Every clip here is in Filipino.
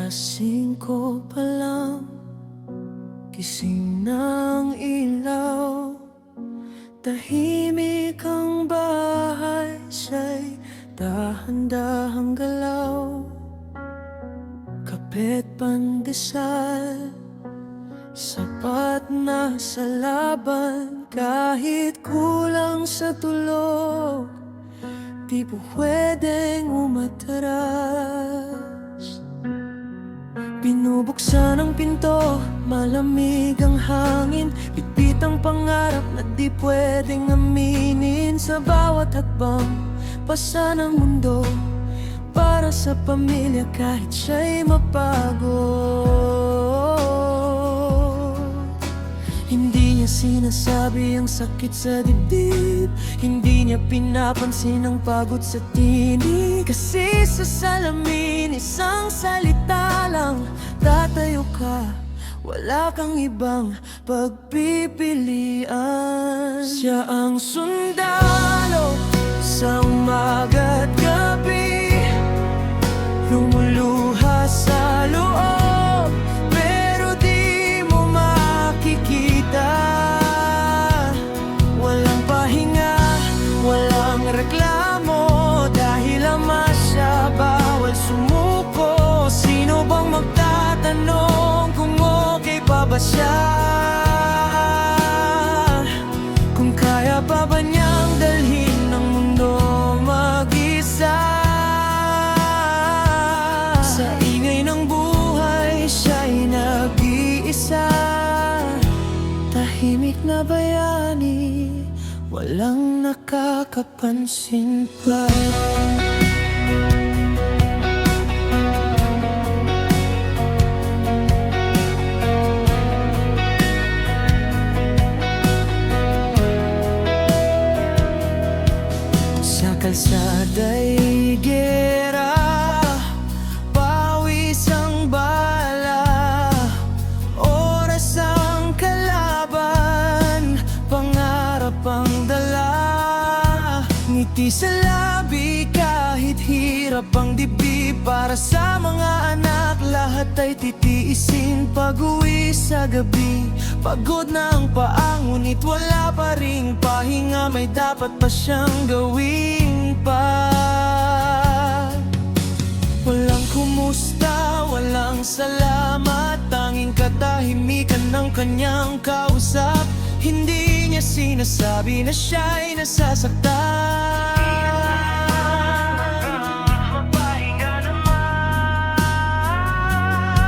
5 pa lang, gising ng ilaw. Tahimik ang bahay, siya'y dahan-dahang galaw. Kape't pandesal, sapat na sa laban. Kahit kulang sa tulog, di po pwedeng umatras. Binubuksan ang pinto, malamig ang hangin. Bitbit ang pangarap na di pwedeng aminin. Sa bawat hakbang, pasa ng mundo para sa pamilya kahit siya'y mapagod. Hindi niya sinasabi ang sakit sa dibdib, hindi niya pinapansin ang pagod sa tinig. Kasi sa salamin, isang salita lang, tatayo ka, wala kang ibang pagpipilian. Siya ang sundalo sa umaga't gabi, lumuluha sa loob, pero di mo makikita. Walang pahinga, walang reklamo, dahil ama siya, bawal sumuko. Sino bang magtatanong kung okay pa ba siya? Kung kaya pa ba niyang dalhin ng mundo mag-isa? Sa ingay ng buhay, siya'y nag-iisa. Tahimik na bayani, walang nakakapansin pa. Sa kalsada'y gera, pawis ang bala, oras ang kalaban, pangarap ang dala. Ngiti sa labi kahit hirap ang dibdib, para sa mga anak lahat ay titiisin. Pag-uwi sa gabi, pagod na ang paa, ngunit wala pa ring pahinga. May dapat pa siyang gawin pa. Walang kumusta, walang salamat, tanging katahimikan ng kanyang kausap. Hindi niya sinasabi na siya'y nasasaktan. Mapahinga naman,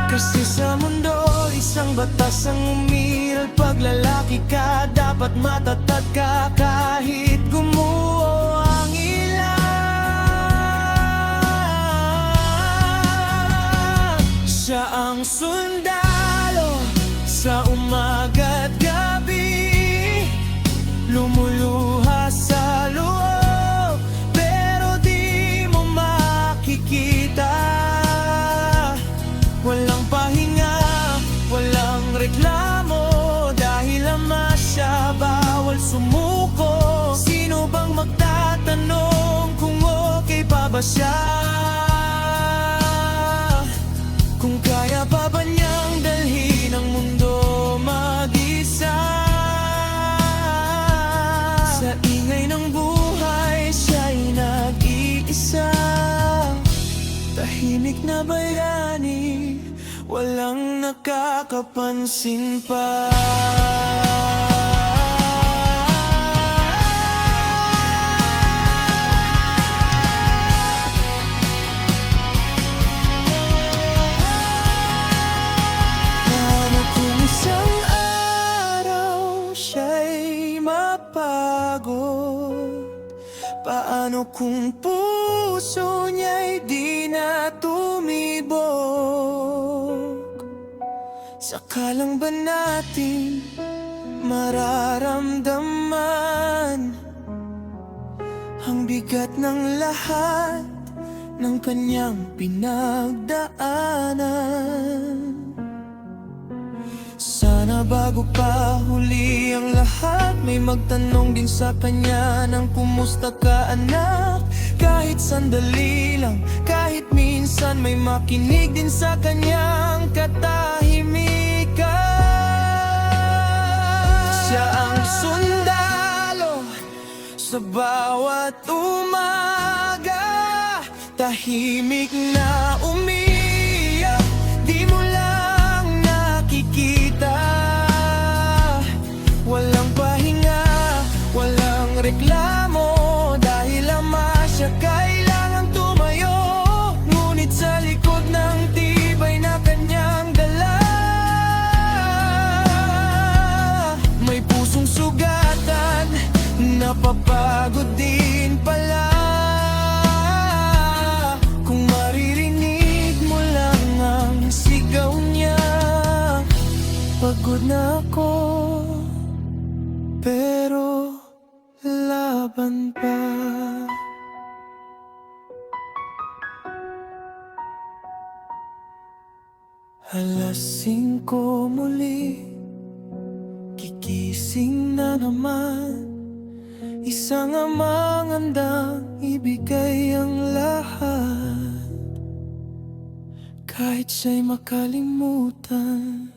kasi sa mundo isang batas ang umiral. Pag lalaki ka, dapat matatag ka kahit gumuho ang ilan. Siya ang sundalo sa umaga't gabi, lumuluha sa loob, pero di mo makikita. Walang pahinga, walang reklamo, dahil ama siya, bawal sumuko. Sino bang magtatanong kung okay pa ba siya? Kung kaya pa ba niyang dalhin ang mundo mag-isa? Sa ingay ng buhay, siya'y nag-iisa. Tahimik na bayani, walang nakakapansin pa. Paano kung isang araw siya'y mapagod? Paano kung puso niya'y di na tumibok? Saka lang ba natin mararamdaman ang bigat ng lahat ng kanyang pinagdaanan? Sana bago pa huli ang lahat, may magtanong din sa kanya ng kumusta ka anak. Kahit sandali lang, kahit minsan minsan may makinig din sa kanyang katahimikan. Siya ang sundalo sa bawat umaga, tahimik na umiyak, di mo lang nakikita. Walang pahinga, walang reklamo, dahil ama siya kailangang tumayo. Ngunit sa likod ng tibay na kanyang dala, may pusong sugatan, napapagod din pala. Kung maririnig mo lang ang sigaw niya, pagod na ako, pero laban pa. Alas 5 muli, gigising na naman. Isang amang handang ibigay ang lahat, kahit siya'y makalimutan.